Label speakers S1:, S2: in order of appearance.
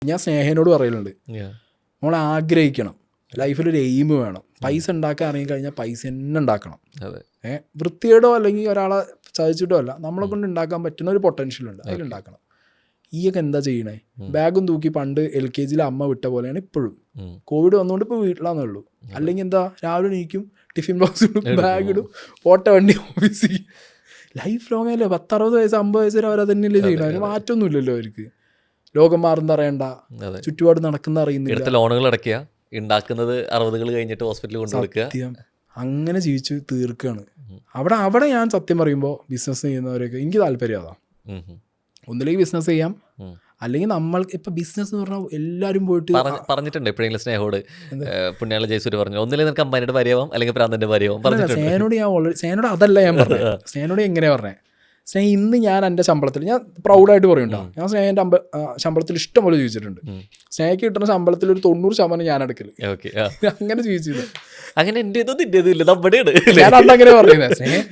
S1: ഞാൻ സ്നേഹനോട് പറയലുണ്ട്,
S2: Yeah.
S1: നമ്മൾ ആഗ്രഹിക്കണം, ലൈഫിലൊരു എയിം വേണം. പൈസ ഉണ്ടാക്കാൻ ഇറങ്ങി കഴിഞ്ഞാൽ പൈസ തന്നെ ഉണ്ടാക്കണം.
S2: അതെ.
S1: വൃത്തിയോടോ അല്ലെങ്കിൽ ഒരാളെ ചതിച്ചിട്ടോ അല്ല, നമ്മളെ കൊണ്ട് ഉണ്ടാക്കാൻ പറ്റുന്ന ഒരു പൊട്ടൻഷ്യൽ ഉണ്ട്, അതിലുണ്ടാക്കണം. ഈയൊക്കെ എന്താ ചെയ്യണേ? ബാഗും തൂക്കി പണ്ട് LKG അമ്മ വിട്ട പോലെയാണ് ഇപ്പോഴും. കോവിഡ് വന്നുകൊണ്ട് ഇപ്പോൾ വീട്ടിലാന്നേ ഉള്ളൂ. അല്ലെങ്കിൽ എന്താ, രാവിലെ എണീക്കും, ടിഫിൻ ബോക്സ് ഇടും, ബാഗ് ഇടും, ഓട്ട വണ്ടി ഓഫീസിൽ. ലൈഫ് ലോങ് അല്ലേ, 10-60 വയസ്സ് 50 വയസ്സ് വരെ അവരതന്നെയല്ലേ ചെയ്യണം. അതിന് മാറ്റമൊന്നുമില്ലല്ലോ അവർക്ക്. ലോകം മാറുന്ന അറിയണ്ട, ചുറ്റുപാട് നടക്കുന്ന അറിയുന്നില്ല.
S2: എടുത്ത ലോണുകൾ അടയ്ക്കുക, ഉണ്ടാക്കുന്നത് 60 കഴിഞ്ഞിട്ട് ഹോസ്പിറ്റലിൽ കൊണ്ടുകൊടുക്കുക.
S1: സത്യം, അങ്ങനെ ജീവിച്ച് തീർക്കുകയാണ്. അവിടെ ഞാൻ സത്യം പറയുമ്പോൾ ബിസിനസ് ചെയ്യുന്നവരൊക്കെ എനിക്ക് താല്പര്യം അതാ. ഒന്നിലേക്ക് ബിസിനസ് ചെയ്യാം, അല്ലെങ്കിൽ നമ്മൾ ഇപ്പം ബിസിനസ് എന്ന് പറഞ്ഞാൽ എല്ലാവരും പോയിട്ട്
S2: പറഞ്ഞിട്ടുണ്ട് എപ്പോഴെങ്കിലും സ്നേഹോട്. പുണ്യാള ജയസൂര് പറഞ്ഞു, ഒന്നിലേക്ക് നിനക്ക് അമ്പാനിയുടെ ഭാര്യയാവാം അല്ലെങ്കിൽ പ്രാന്തന്റെ ഭാര്യയാവാം പറഞ്ഞിട്ടുണ്ട്.
S1: സ്നേഹനോട് അതല്ല ഞാൻ പറഞ്ഞത്. സ്നേഹനോട് എങ്ങനെയാ പറഞ്ഞത്? സ്നേഹം ഇന്ന് ഞാൻ എൻ്റെ ശമ്പളത്തിൽ ഞാൻ പ്രൗഡായിട്ട് പറയുന്നുണ്ടോ, ഞാൻ സ്നേഹൻ്റെ ശമ്പളത്തിൽ ഇഷ്ടം പോലെ ജീവിച്ചിട്ടുണ്ട്. സ്നേഹയ്ക്ക് കിട്ടുന്ന ശമ്പളത്തിൽ ഒരു 90% ഞാൻ എടുക്കല്. അങ്ങനെ ജീവിച്ചില്ല.
S2: അങ്ങനെ എൻ്റെതും നിൻ്റെതും ഇല്ല, നമ്മുടെയാണ്.
S1: ഞാൻ അന്നങ്ങനെ പറയുന്നത്. സ്നേഹം